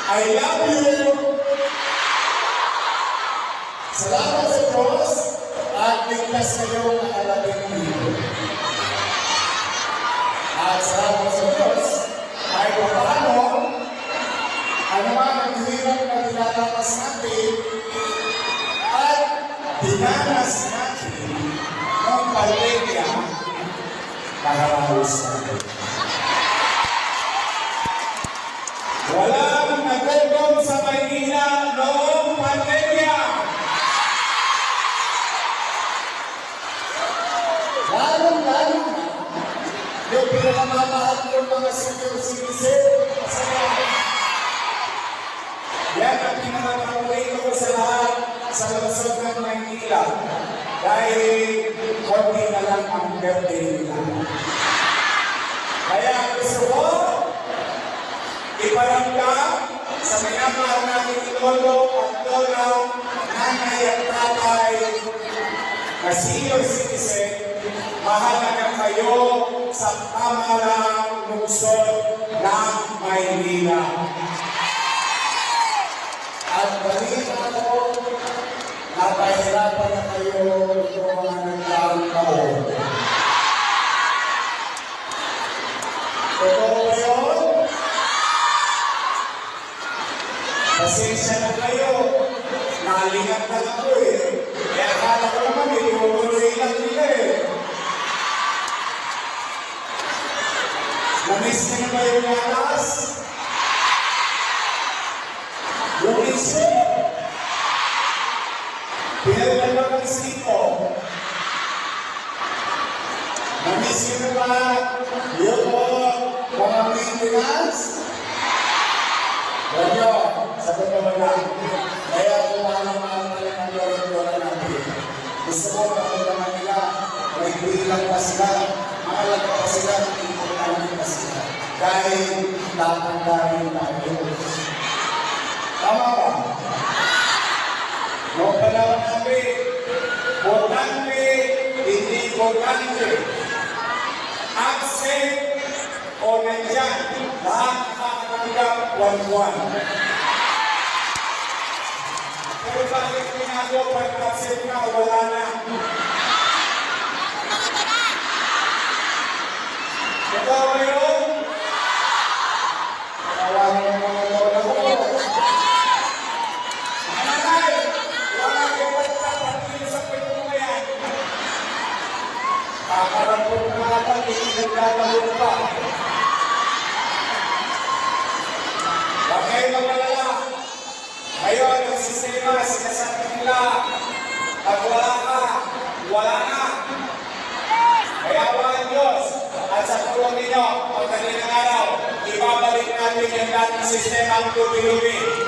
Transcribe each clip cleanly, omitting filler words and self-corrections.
I love you. Salamat sa Diyos at ligtas kayong nakarating dito. At salamat sa Diyos ay paano ano man ang hirap na dinaranas natin at dinanas natin ng pandemya nakaraos natin. Walang nagugong sa Maynila noong pandemya. Lalong-lalo na yung pinakamamahal ng mga senior citizen sa lahat. Yan ang pinakapaborito ko sa lahat sa lungsod ng Maynila dahil konti na lang ang birthday nila. Kaya gusto ko iparamdam sa minamahal natin lolo at lola, nanay at tatay na senior citizen, mahalaga kayo sa pamahalang lungsod ng Maynila. At balita ko, napahirapan na kayo ng mga nagdaang taon. Totoo ba yun? Pasensya na kayo. Nalingat na ako eh. Kaya akala ko naman itutuloy lang nila eh. Namiss niyo na ba yung alas? Yung isip? Pinaglalang ng sipo? Namiss niyo na ba yung mga maintenance? Radyo, sagot naman lang. Kaya kumalang-malang ng lolo-lola natin. Gusto ko naman nila, may bilang pa sila, mahalaga pa sila, importante pa sila. Dahil tatanggarin tayo. Tama ba? Noong panahon namin, botante, hindi botante. Absent o nandyan, lahat nakakatanggap one-one. Pero bakit pinagawa pag absent ka, wala na. Totoo ba yun? Tawagan mo mga lola ko. Nanay, wala kayo pagkakapagpili sa pwede mo yan. Kakarapot na natin, hindi nagkakaroon pa. Huwag kayo magalala. Ngayon, ang sistema, sinasabi nila, pag wala ka, wala na. Kaya mga Diyos, at sa tulong ninyo, pagdating ng araw, ibabalik natin yung dating sistema ang tubi-lubi.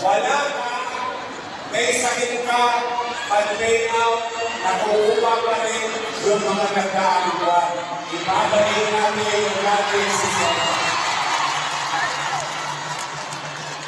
Wala ka, may sakit ka, pag-pay out, nakukuha pa rin yung mga nagkaaluan. Ibabalik natin yung natin sistema.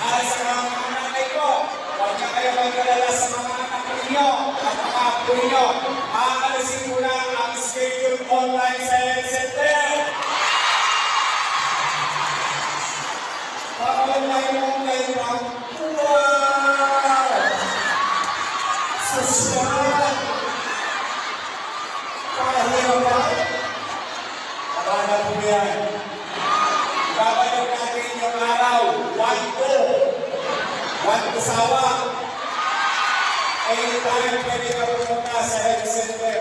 At sa mga nanay ko, huwag na kayo magkalala sa mga anak ninyo at mga apo ninyo. Aalisin ko na ang schedule online sa health center. Online lang. Wow! Sosyal! Kahirap ba? Akala po yan. Babalik natin yung araw. 1-2 sawa. Anytime pwede ka pumunta sa health center.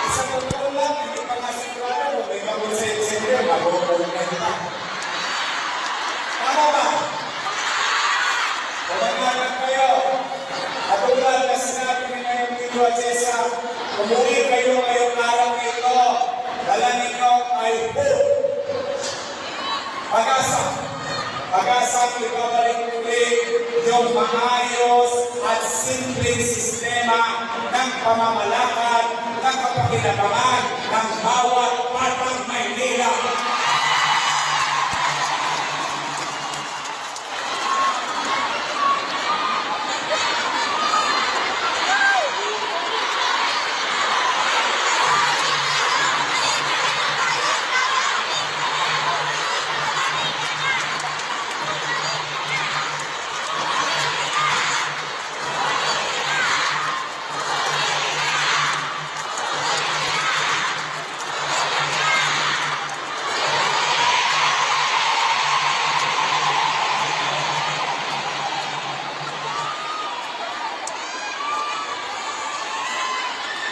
Isang totoo lang, hindi pa nga sigurado. May kapag sa health center, mag-o-online pa. Tama ba? Kumaglalang kayo. At tulad na sinabi ni ngayong Tito Atesa, umuwi kayo ngayong araw na ito. Dala ninyo ay hope. Pag-asa. Pag-asa, ibabalik muli yung maayos maayusin sistema ng pamamalakad ng kapakinabangan ng bawat batang Maynila.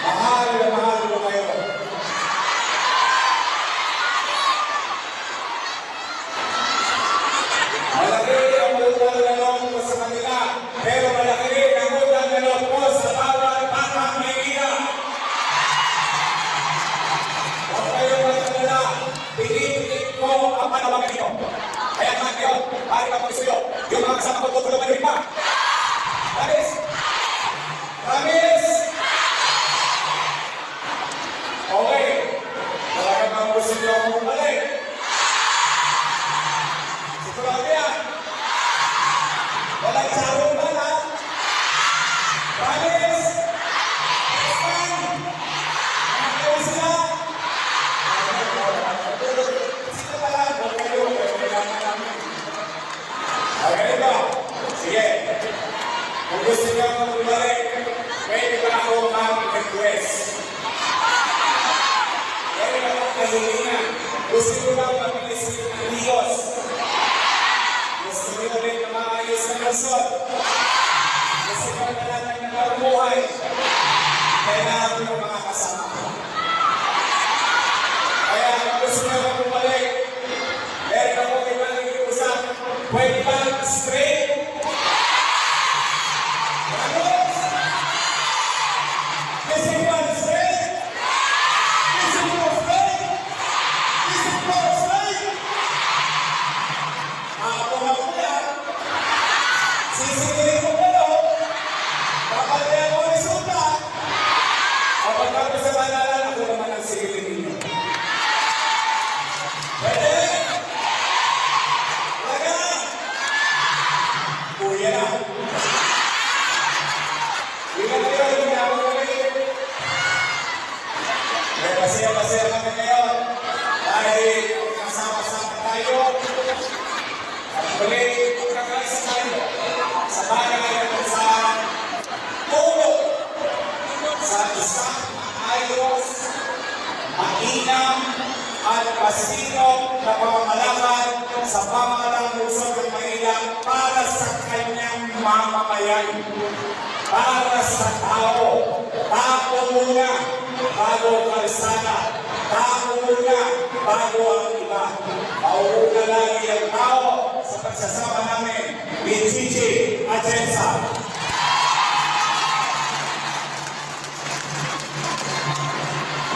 Mahal na mahal ko kayo. Malaki ang utang na loob ko sa kanila, pero malaki rin ang utang na loob ko sa bawat batang Maynila. Huwag kayo magkalala, pinipilit ko ang panawagan nito. Kaya nga kayo, pari ka mag-isuyo, yung mga kasama ko tutulungan rin pa. Promise! Promise! Okay, talaga bang gusto niyo akong bumalik? Sigurado yan. Walang sarong ba na? Promise? Stand! Nakakaw sila? Sila pala, huwag kayo, kailangan namin. Okay ba? Sige. Kung gusto niyo akong bumalik, pwede ba ako mag-request? Kahilingan. Gusto ko lang mag-iisip ng Diyos. Gusto ko rin na maayos na nasod. Gusto ko na natin na mabuhay. Kailangan ko ng mga kasama. Kaya kung gusto nyo na bumalik, meron ako ibang nag-iusap. Pwede ba straight? Vamos! Kasi ba straight? Sisikirin ko kayo, kapatid ako resulta, kapag ako sa banalan, ako naman ang sikirin ninyo. Pwede? Talaga? Kuya na. Hindi na kayo, hindi ako nagiging. May pasaya-pasaya kami kayo. Dahil kasama-sama tayo. At muli, kakaisa tayo. Sa bagay at sa tulog sa isang maayos, mainam at masinop na pamamalakad sa pamahalang lungsod ng Maynila para sa kanyang mamamayan, para sa tao. Tao muna bago kalsada, tao muna bago ang iba. Mauuna lagi ang tao sa pagsasama namin ni Gigi Atienza.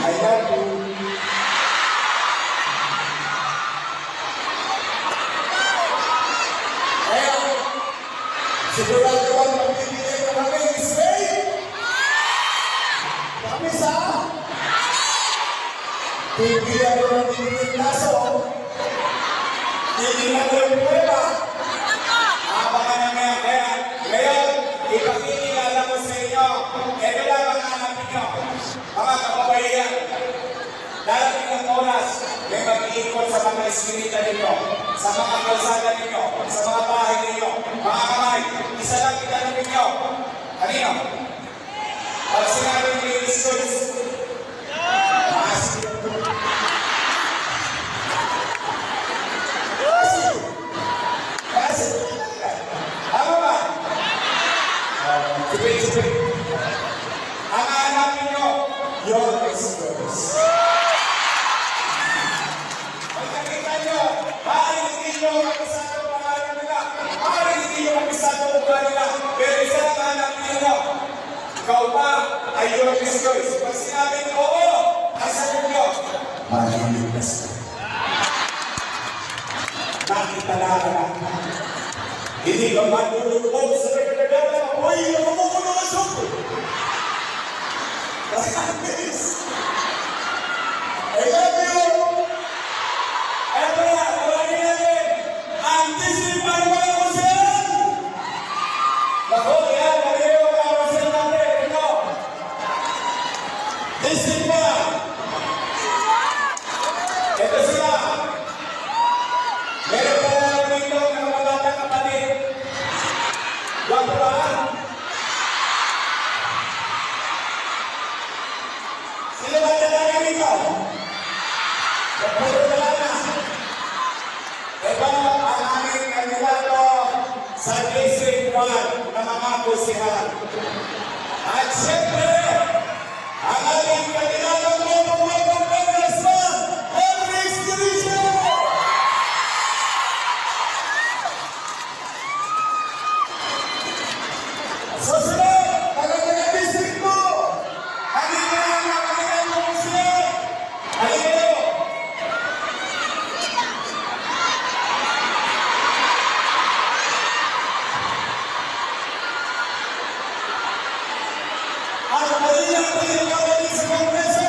I love you. Kaya, sigurado bang magbibigay ko kami ng straight? Kami sa? Bibigyan ko ng bibigyan kaso. Hindi na ko yung prueba. Abangan namin ang kaya. Ngayon, ipakikilala ko sa inyo. Ito lang ang hanapin nyo. Mga kababayan, darating ang oras, may mag-iikot sa mga eskinita ninyo, sa mga kalsada ninyo, sa mga bahay ninyo, mga kamay. Isa lang itanong ninyo. Kanino? Pag sinabi ni Jesus, tama ba? Sipin. Ang hanapin nyo, your experience. Pag nakita nyo, maaaring hindi nyo kapisado ang pangalan nila, maaaring hindi nyo kapisado ang ugali nila, pero isa lang hanapin nyo. Ikaw ba ay your experience? Pag sinabi nyo, oo, ang sagot nyo, maraming basta. Nakita na. Hindi ka matulog sa pagkakagawa. Uy, umukulo ka soup! Promise! I love you! Eto na, tawagin natin ang Disneyman mga kusin! Ako, yan, narinig ko ang kusin natin. Ito! Disneyman! Ito sila! Meron pa lang dito ng mga batang kapatid. Wag ba? Sino ba talaga dito? Puro wala na. Ito ang aming kandidato sa District 1 na mga kusihan. At siyempre, ang aming kandidato ng Congressman, Henry Escudillo! Susunod, taga-district mo! Halika na ang kanilang kusihan! Halika na! At mali ang pinagkawali sa Kongreso,